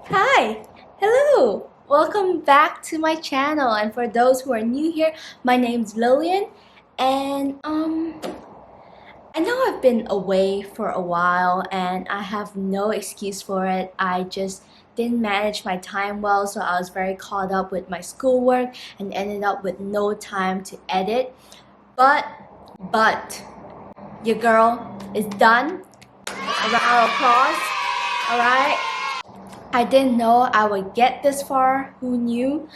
Hi, hello, welcome back to my channel. And for those who are new here, my name's Lilien, and I know I've been away for a while, and I have no excuse for it. I just didn't manage my time well, so I was very caught up with my schoolwork and ended up with no time to edit. But, but, your girl is done. A round of applause. All right. I didn't know I would get this far, who knew?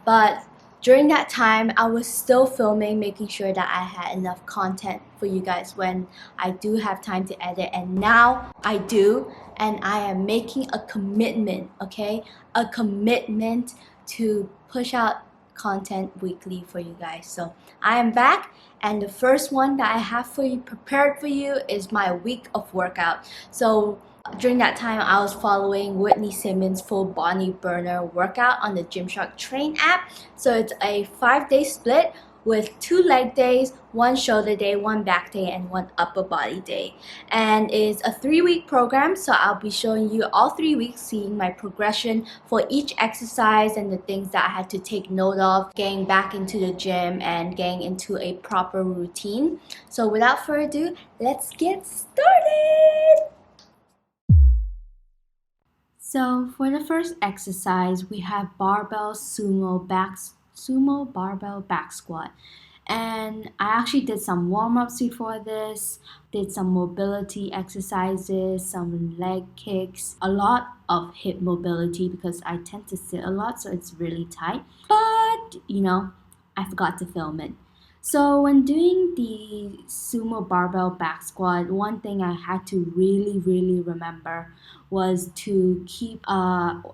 But during that time, I was still filming, making sure that I had enough content for you guys when I do have time to edit. And now I do, and I am making a commitment, okay? A commitment to push out content weekly for you guys. So I am back, and the first one that I have for you, prepared for you, is my week of workout. So during that time, I was following Whitney Simmons' full body burner workout on the Gymshark Train app. So it's a 5-day split with 2 leg days, 1 shoulder day, 1 back day, and 1 upper body day. And it's a 3-week program, so I'll be showing you all 3 weeks, seeing my progression for each exercise and the things that I had to take note of, getting back into the gym and getting into a proper routine. So without further ado, let's get started! So for the first exercise, we have barbell barbell back squat. And I actually did some warm-ups before this, did some mobility exercises, some leg kicks, a lot of hip mobility because I tend to sit a lot, so it's really tight. But, I forgot to film it. So when doing the sumo barbell back squat, one thing I had to really remember was to keep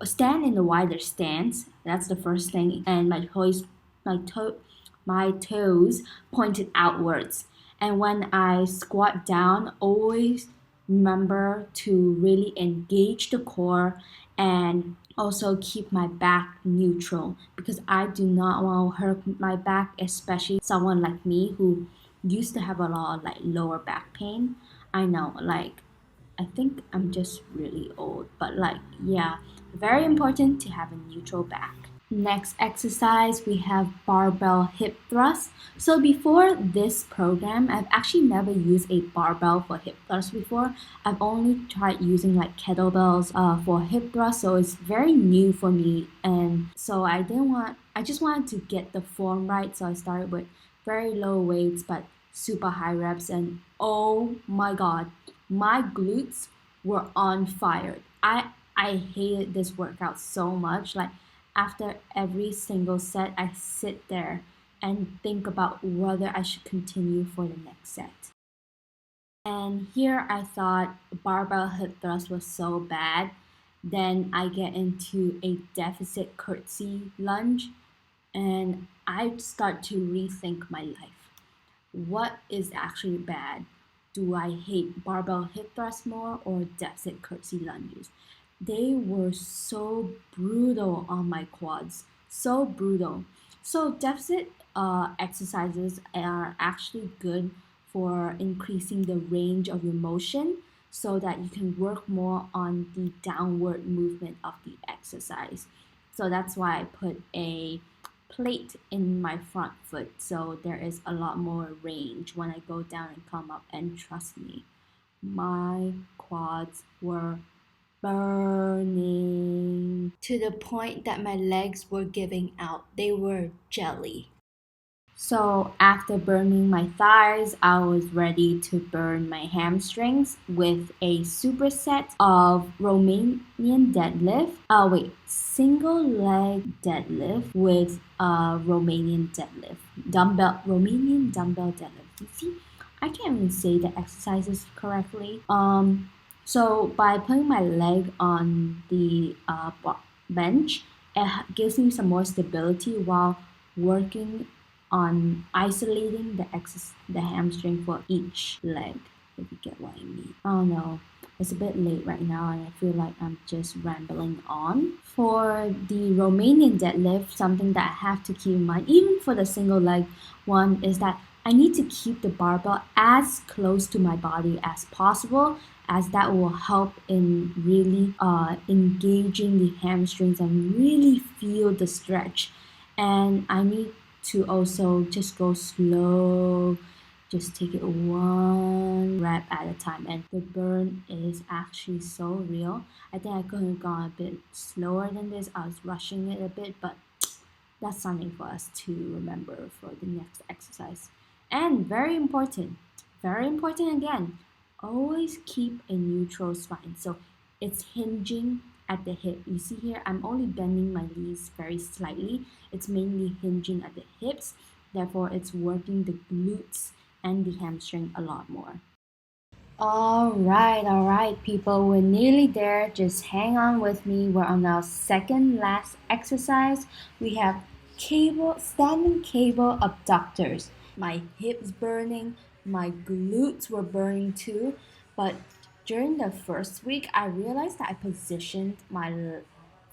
stand in the wider stance. That's the first thing, and my toes pointed outwards. And when I squat down, always remember to really engage the core and also keep my back neutral because I do not want to hurt my back, especially someone like me who used to have a lot of lower back pain. I know, I think I'm just really old, but yeah, very important to have a neutral back. Next exercise, we have barbell hip thrust. So before this program, I've actually never used a barbell for hip thrust before. I've only tried using kettlebells for hip thrust, so it's very new for me. And so I just wanted to get the form right. So I started with very low weights, but super high reps. And oh my God, my glutes were on fire. I hated this workout so much. After every single set, I sit there and think about whether I should continue for the next set. And here I thought barbell hip thrust was so bad. Then I get into a deficit curtsy lunge and I start to rethink my life. What is actually bad? Do I hate barbell hip thrust more or deficit curtsy lunges? They were so brutal on my quads, so brutal. So deficit exercises are actually good for increasing the range of your motion so that you can work more on the downward movement of the exercise. So that's why I put a plate in my front foot so there is a lot more range when I go down and come up, and trust me, my quads were burning to the point that my legs were giving out. They were jelly. So after burning my thighs, I was ready to burn my hamstrings with a superset of Romanian deadlift. Single leg deadlift with Romanian deadlift. Romanian dumbbell deadlift. You see, I can't even say the exercises correctly. So by putting my leg on the bench, it gives me some more stability while working on isolating the hamstring for each leg, if you get what I mean. I don't know. It's a bit late right now and I feel like I'm just rambling on. For the Romanian deadlift, something that I have to keep in mind, even for the single leg one, is that I need to keep the barbell as close to my body as possible, as that will help in really engaging the hamstrings and really feel the stretch. And I need to also just go slow, just take it one rep at a time. And the burn is actually so real. I think I could have gone a bit slower than this. I was rushing it a bit, but that's something for us to remember for the next exercise. And very important again, always keep a neutral spine. So it's hinging at the hip. You see here, I'm only bending my knees very slightly. It's mainly hinging at the hips. Therefore, it's working the glutes and the hamstring a lot more. All right, people, we're nearly there. Just hang on with me. We're on our second last exercise. We have standing cable abductors. My hips burning, my glutes were burning too. But during the first week, I realized that I positioned my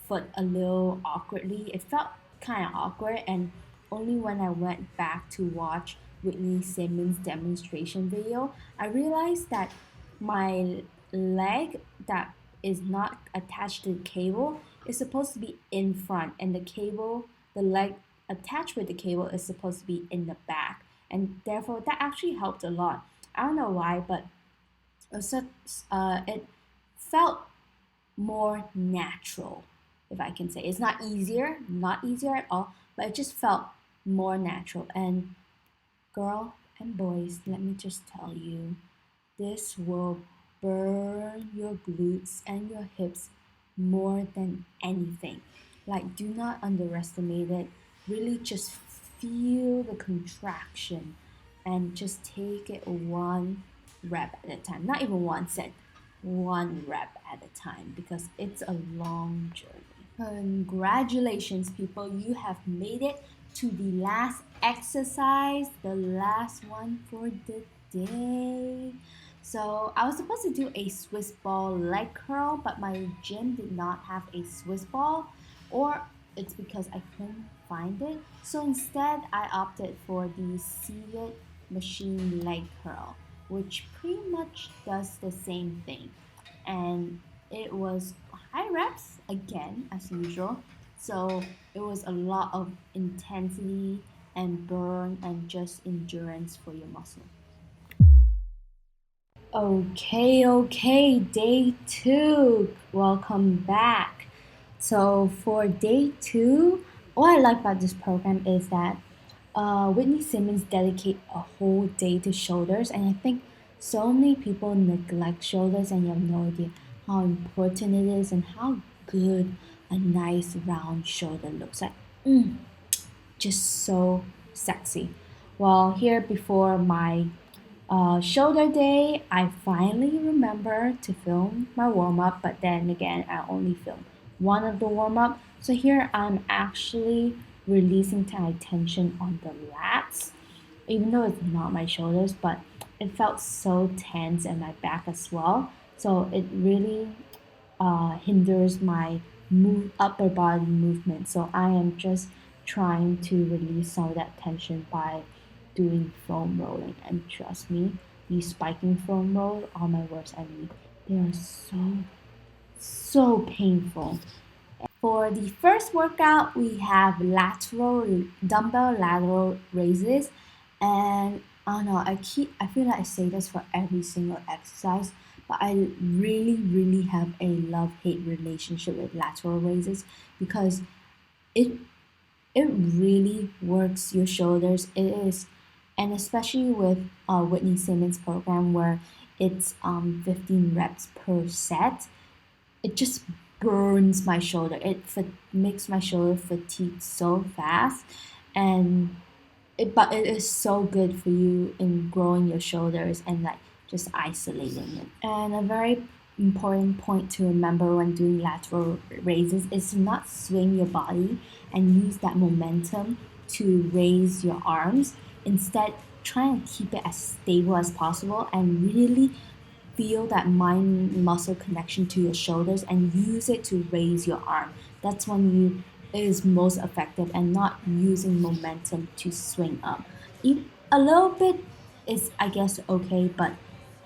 foot a little awkwardly. It felt kind of awkward, and only when I went back to watch Whitney Simmons demonstration video, I realized that my leg that is not attached to the cable is supposed to be in front, and the leg attached with the cable is supposed to be in the back, and therefore that actually helped a lot. I don't know why, but it felt more natural, if I can say. It's not easier at all, but it just felt more natural. And girl and boys, let me just tell you, this will burn your glutes and your hips more than anything. Like, do not underestimate it. Really just feel the contraction and just take it one rep at a time. Not even one set, one rep at a time, because it's a long journey. Congratulations, people. You have made it to the last exercise, the last one for the day. So I was supposed to do a Swiss ball leg curl, but my gym did not have a Swiss ball, or it's because I couldn't find it. So instead, I opted for the seated machine leg curl, which pretty much does the same thing. And it was high reps again, as usual. So it was a lot of intensity and burn and just endurance for your muscle. Okay, day 2. Welcome back. So for day 2, what I like about this program is that Whitney Simmons dedicate a whole day to shoulders, and I think so many people neglect shoulders, and you have no idea how important it is and how good a nice round shoulder looks like. Just so sexy. Well, here before my shoulder day, I finally remember to film my warm up, but then again, I only filmed one of the warm up. So here I'm actually releasing tight tension on the lats, even though it's not my shoulders, but it felt so tense in my back as well. So it really hinders my upper body movement. So I am just trying to release some of that tension by doing foam rolling. And trust me, these spiking foam rolls are my worst enemy. They are so painful. For the first workout, we have dumbbell lateral raises, and I don't know, I feel like I say this for every single exercise, but I really have a love-hate relationship with lateral raises, because it really works your shoulders. It is, and especially with Whitney Simmons program, where it's 15 reps per set, it just burns my shoulder. It makes my shoulder fatigue so fast, but it is so good for you in growing your shoulders and like just isolating it. And a very important point to remember when doing lateral raises is to not swing your body and use that momentum to raise your arms. Instead, try and keep it as stable as possible and really feel that mind muscle connection to your shoulders and use it to raise your arm. That's when it is most effective, and not using momentum to swing up. A little bit is, I guess, okay, but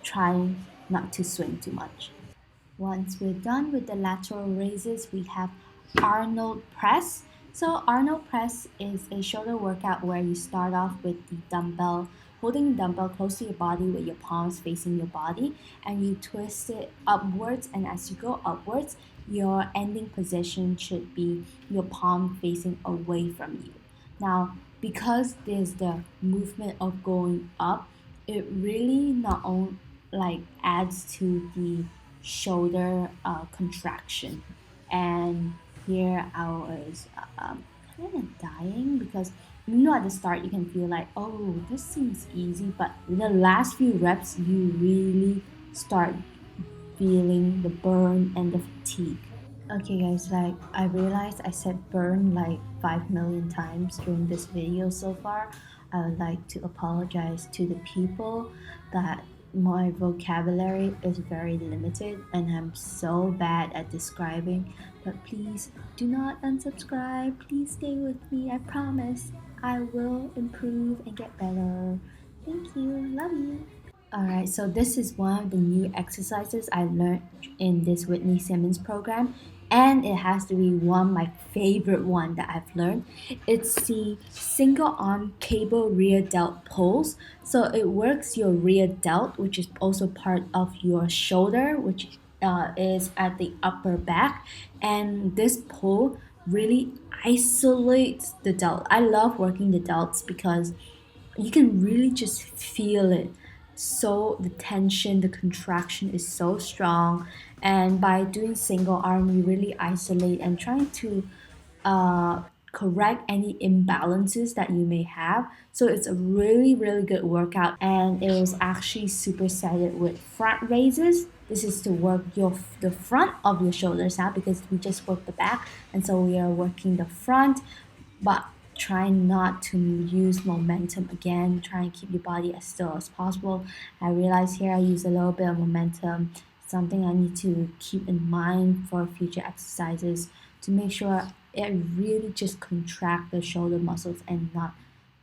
try not to swing too much. Once we're done with the lateral raises, we have Arnold press. So Arnold press is a shoulder workout where you start off with the dumbbell, holding the dumbbell close to your body with your palms facing your body, and you twist it upwards, and as you go upwards, your ending position should be your palm facing away from you. Now, because there's the movement of going up, it really not only like adds to the shoulder contraction. And here I was kind of dying because at the start you can feel like, oh, this seems easy, but in the last few reps you really start feeling the burn and the fatigue. Okay guys, like I realized I said burn like 5 million times during this video so far. I would like to apologize to the people that my vocabulary is very limited and I'm so bad at describing, but please do not unsubscribe. Please stay with me. I promise I will improve and get better. Thank you. Love you. Alright, so this is one of the new exercises I learned in this Whitney Simmons program, and it has to be one of my favorite one that I've learned. It's the single arm cable rear delt pulls. So it works your rear delt, which is also part of your shoulder, which is at the upper back, and this pull really isolates the delt. I love working the delts because you can really just feel it. So the tension, the contraction is so strong, and by doing single arm you really isolate and trying to uh, correct any imbalances that you may have. So it's a really good workout, and it was actually supersetted with front raises. This is to work the front of your shoulders now, because we just worked the back, and so we are working the front, but try not to use momentum again. Try and keep your body as still as possible. I realize here I use a little bit of momentum, something I need to keep in mind for future exercises to make sure it really just contract the shoulder muscles and not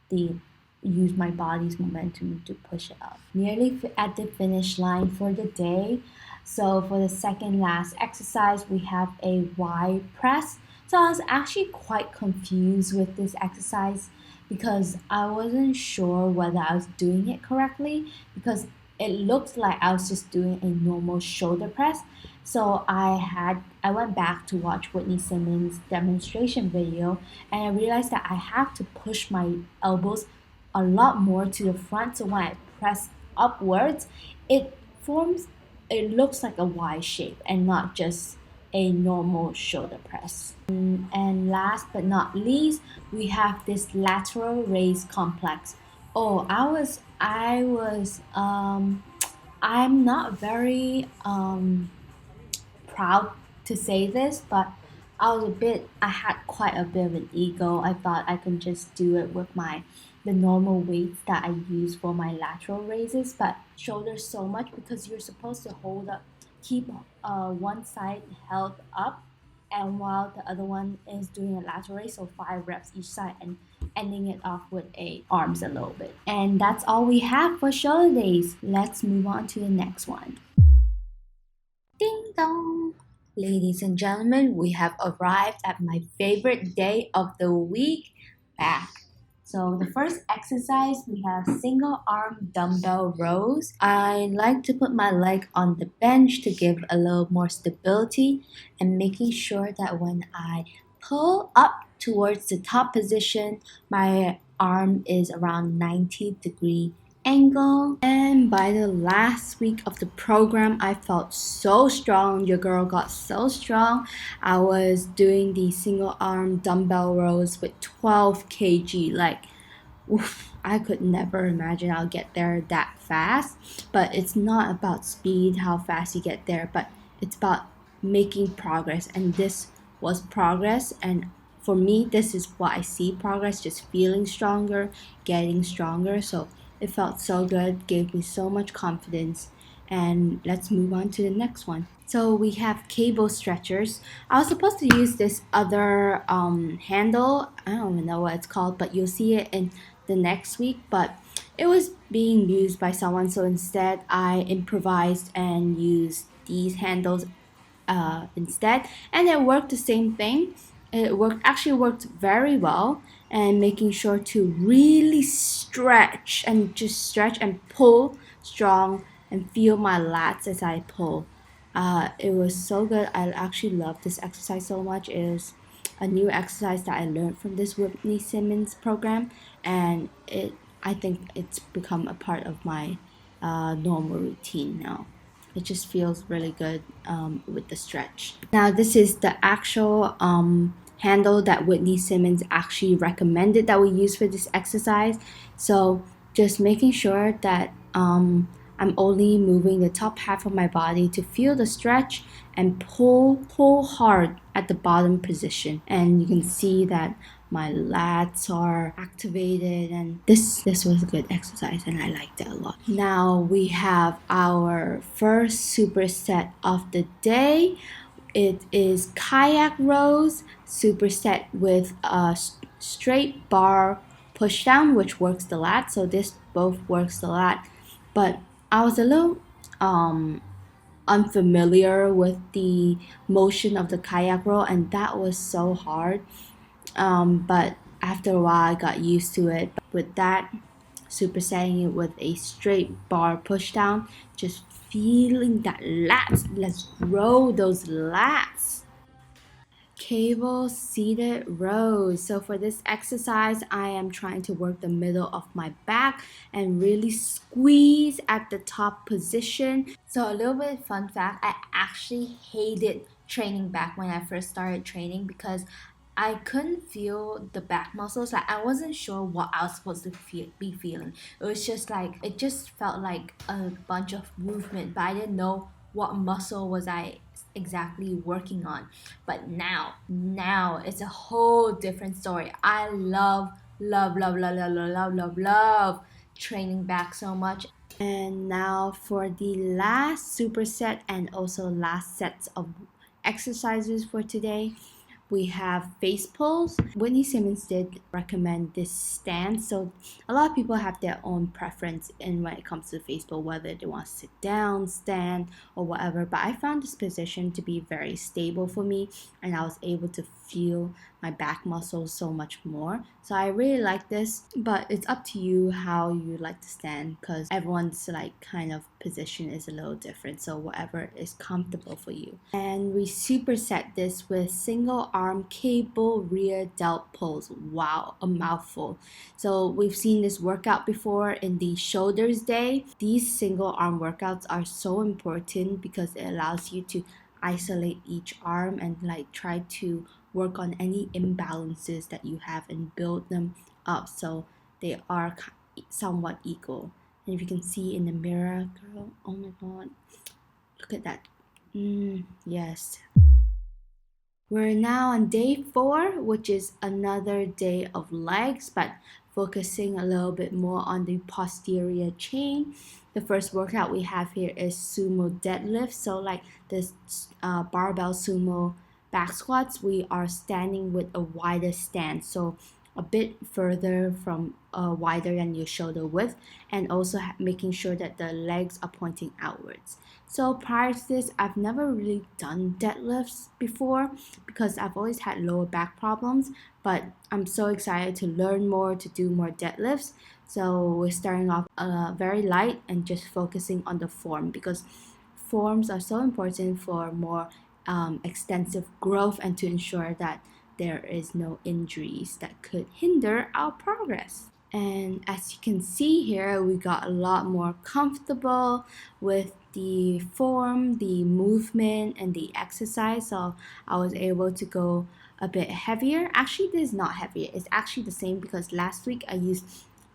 the use my body's momentum to push it up. Nearly at the finish line for the day. So for the second last exercise, we have a Y press. So I was actually quite confused with this exercise because I wasn't sure whether I was doing it correctly, because it looked like I was just doing a normal shoulder press. So I went back to watch Whitney Simmons' demonstration video, and I realized that I have to push my elbows a lot more to the front. So when I press upwards, it forms it looks like a Y shape and not just a normal shoulder press. And last but not least, we have this lateral raise complex. Oh, I'm not very proud to say this, but I had quite a bit of an ego. I thought I could just do it with the normal weights that I use for my lateral raises, but shoulders so much, because you're supposed to keep one side held up, and while the other one is doing a lateral raise, so 5 reps each side, and ending it off with a arms a little bit. And that's all we have for shoulder days. Let's move on to the next one. Ding dong! Ladies and gentlemen, we have arrived at my favorite day of the week, back. So the first exercise, we have single arm dumbbell rows. I like to put my leg on the bench to give a little more stability, and making sure that when I pull up towards the top position, my arm is around 90-degree angle. And by the last week of the program, I felt so strong. Your girl got so strong. I was doing the single arm dumbbell rows with 12 kg. Like, oof, I could never imagine I'll get there that fast. But it's not about speed, how fast you get there, but it's about making progress. And this was progress, and for me, this is what I see progress, just feeling stronger, getting stronger. So it felt so good, gave me so much confidence. And let's move on to the next one. So we have cable stretchers. I was supposed to use this other handle. I don't even know what it's called, but you'll see it in the next week. But it was being used by someone, so instead I improvised and used these handles instead, and it worked the same thing. It worked very well, and making sure to really stretch and pull strong and feel my lats as I pull. It was so good. I actually love this exercise so much. It is a new exercise that I learned from this Whitney Simmons program, and I think it's become a part of my normal routine now. It just feels really good with the stretch. Now, this is the actual handle that Whitney Simmons actually recommended that we use for this exercise. So just making sure that I'm only moving the top half of my body to feel the stretch and pull hard at the bottom position. And you can see that my lats are activated, and this was a good exercise and I liked it a lot. Now we have our first superset of the day. It is kayak rows superset with a straight bar push down, which works the lat. So this both works the lat, but I was a little unfamiliar with the motion of the kayak row, and that was so hard. But after a while, I got used to it. But with that, supersetting it with a straight bar push down, just feeling that lats. Let's grow those lats. Cable seated rows. So for this exercise, I am trying to work the middle of my back and really squeeze at the top position. So a little bit fun fact, I actually hated training back when I first started training because I couldn't feel the back muscles. Like I wasn't sure what I was supposed to be feeling. It was just like it just felt like a bunch of movement, but I didn't know what muscle was I exactly working on. But now it's a whole different story. I love training back so much. And now for the last superset and also last sets of exercises for today, we have face pulls. Whitney Simmons did recommend this stance, so a lot of people have their own preference in when it comes to face pull, whether they want to sit down, stand, or whatever. But I found this position to be very stable for me, and I was able to feel my back muscles so much more. So I really like this, but it's up to you how you like to stand because everyone's like kind of position is a little different. So whatever is comfortable for you. And we superset this with single arm cable rear delt pulls. Wow, a mouthful. So we've seen this workout before in the shoulders day. These single arm workouts are so important because it allows you to isolate each arm and like try to work on any imbalances that you have and build them up so they are somewhat equal. And if you can see in the mirror, girl, oh my god, look at that. Yes. We're now on day 4, which is another day of legs, but focusing a little bit more on the posterior chain. The first workout we have here is sumo deadlift. So like this barbell sumo back squats, we are standing with a wider stance. So a bit further from wider than your shoulder width, and also making sure that the legs are pointing outwards. So prior to this, I've never really done deadlifts before because I've always had lower back problems, but I'm so excited to learn more, to do more deadlifts. So we're starting off very light and just focusing on the form because forms are so important for more extensive growth and to ensure that there is no injuries that could hinder our progress. And as you can see here, we got a lot more comfortable with the form, the movement, and the exercise. So I was able to go a bit heavier. Actually, this is not heavier. It's actually the same because last week I used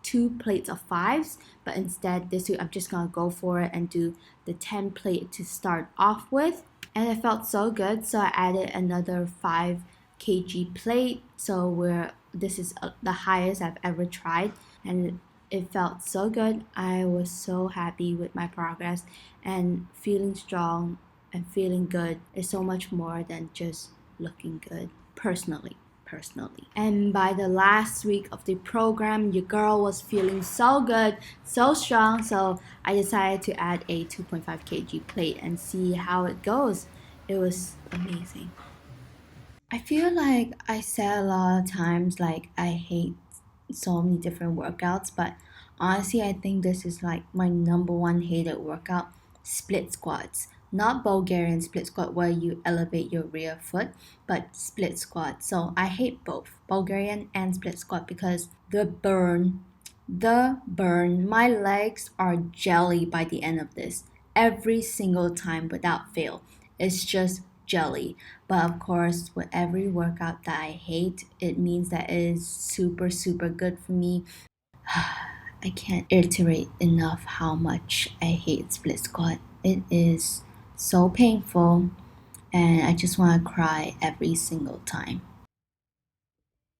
2 plates of 5s, but instead this week I'm just gonna go for it and do the 10 plate to start off with. And it felt so good, so I added another 5 kg plate. So this is the highest I've ever tried, and it felt so good. I was so happy with my progress, and feeling strong and feeling good is so much more than just looking good personally. personally. And by the last week of the program, your girl was feeling so good, so strong, so I decided to add a 2.5 kg plate and see how it goes. It was amazing. I feel like I said a lot of times like I hate so many different workouts, but honestly, I think this is like my number one hated workout, split squats. Not Bulgarian split squat where you elevate your rear foot, but split squat. So I hate both Bulgarian and split squat because the burn, my legs are jelly by the end of this. Every single time without fail. It's just jelly. But of course, with every workout that I hate, it means that it is super, super good for me. I can't iterate enough how much I hate split squat. It is so painful, and I just want to cry every single time.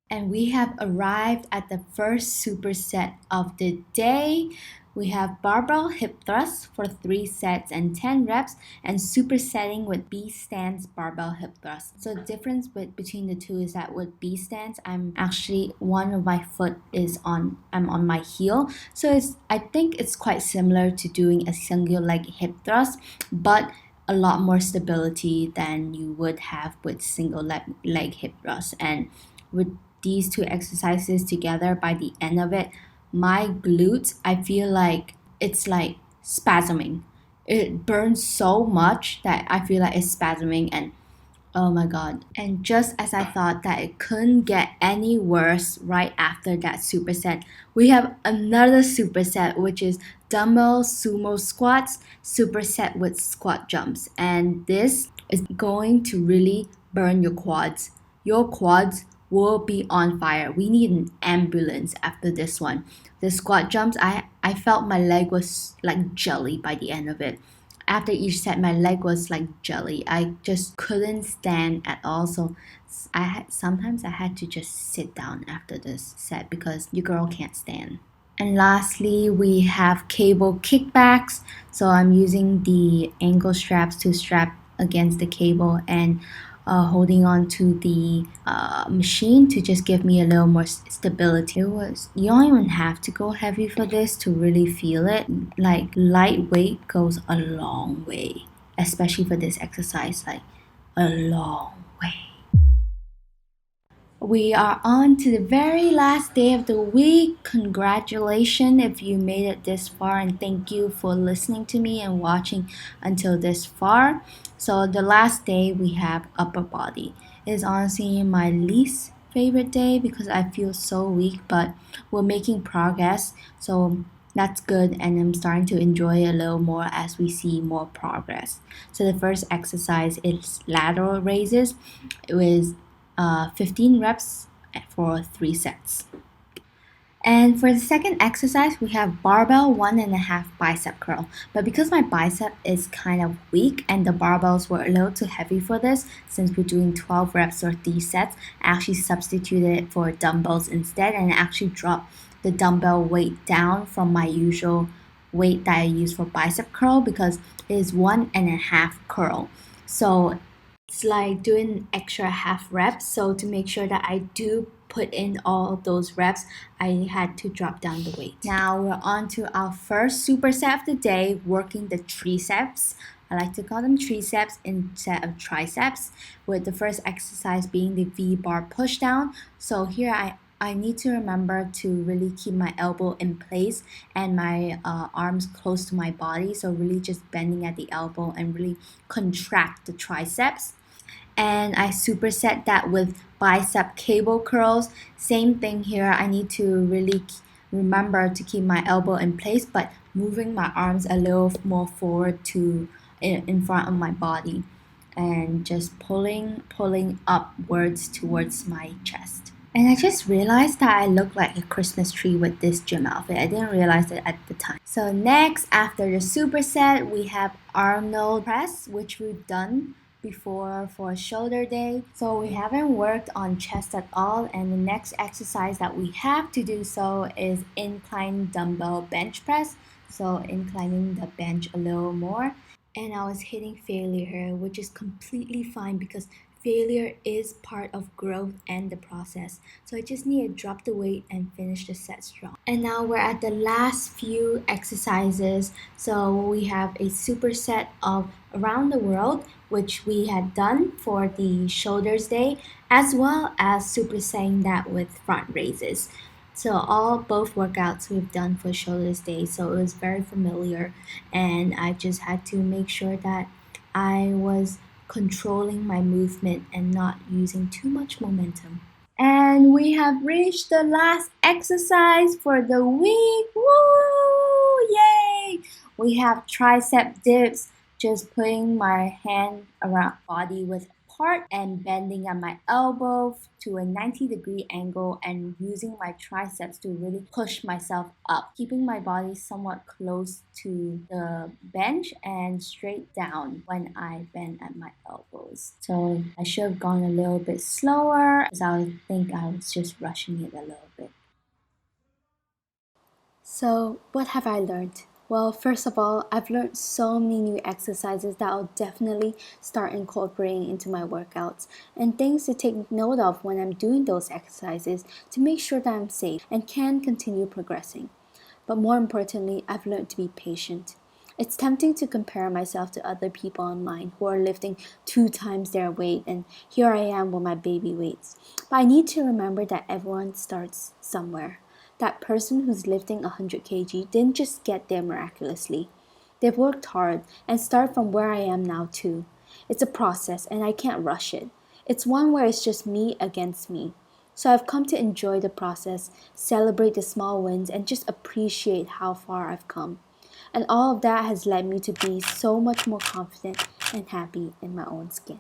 And we have arrived at the first superset of the day. We have barbell hip thrust for 3 sets and 10 reps and supersetting with B stance barbell hip thrust. So the difference between the two is that with B stance, I'm actually one of my foot is I'm on my heel. So I think it's quite similar to doing a single leg hip thrust, but a lot more stability than you would have with single leg hip thrust. And with these two exercises together, by the end of it, my glutes, I feel like it's like spasming. It burns so much that I feel like it's spasming, and oh my god. And just as I thought that it couldn't get any worse, right after that superset, we have another superset, which is dumbbell sumo squats superset with squat jumps. And this is going to really burn your quads. Your quads will be on fire. We need an ambulance after this one. The squat jumps, I felt my leg was like jelly by the end of it. After each set, my leg was like jelly. I just couldn't stand at all. So sometimes I had to just sit down after this set because your girl can't stand. And lastly, we have cable kickbacks. So I'm using the ankle straps to strap against the cable and holding on to the machine to just give me a little more stability. You don't even have to go heavy for this to really feel it. Like lightweight goes a long way, especially for this exercise, like a long way. We are on to the very last day of the week. Congratulations if you made it this far, and thank you for listening to me and watching until this far. So the last day we have upper body. It is honestly my least favorite day because I feel so weak, but we're making progress. So that's good, and I'm starting to enjoy a little more as we see more progress. So the first exercise is lateral raises. It was 15 reps for 3 sets. And for the second exercise, we have barbell 1.5 bicep curl. But because my bicep is kind of weak and the barbells were a little too heavy for this, since we're doing 12 reps or 3 sets, I actually substituted it for dumbbells instead, and I actually dropped the dumbbell weight down from my usual weight that I use for bicep curl because it is 1.5 curl. So it's like doing an extra half reps. So to make sure that I do put in all those reps, I had to drop down the weight. Now we're on to our first superset of the day, working the triceps. I like to call them triceps instead of triceps, with the first exercise being the V-bar push down. So here I need to remember to really keep my elbow in place and my arms close to my body. So really just bending at the elbow and really contract the triceps. And I superset that with bicep cable curls. Same thing here. I need to really remember to keep my elbow in place, but moving my arms a little more forward to in front of my body, and just pulling upwards towards my chest. And I just realized that I look like a Christmas tree with this gym outfit. I didn't realize it at the time. So next, after the superset, we have Arnold press, which we've done before for shoulder day. So we haven't worked on chest at all, and the next exercise that we have to do so is incline dumbbell bench press. So inclining the bench a little more. And I was hitting failure here, which is completely fine because failure is part of growth and the process. So I just need to drop the weight and finish the set strong. And now we're at the last few exercises. So we have a superset of around the world, which we had done for the shoulders day, as well as supersetting that with front raises. So both workouts we've done for shoulders day. So it was very familiar, and I just had to make sure that I was controlling my movement and not using too much momentum. And we have reached the last exercise for the week. Woo! Yay! We have tricep dips, just putting my hand around body width apart and bending at my elbow to a 90-degree angle and using my triceps to really push myself up, keeping my body somewhat close to the bench and straight down when I bend at my elbows. So I should have gone a little bit slower because I think I was just rushing it a little bit. So, what have I learned? Well, first of all, I've learned so many new exercises that I'll definitely start incorporating into my workouts, and things to take note of when I'm doing those exercises to make sure that I'm safe and can continue progressing. But more importantly, I've learned to be patient. It's tempting to compare myself to other people online who are lifting 2 times their weight, and here I am with my baby weights. But I need to remember that everyone starts somewhere. That person who's lifting 100 kg didn't just get there miraculously. They've worked hard and start from where I am now too. It's a process and I can't rush it. It's one where it's just me against me. So I've come to enjoy the process, celebrate the small wins, and just appreciate how far I've come. And all of that has led me to be so much more confident and happy in my own skin.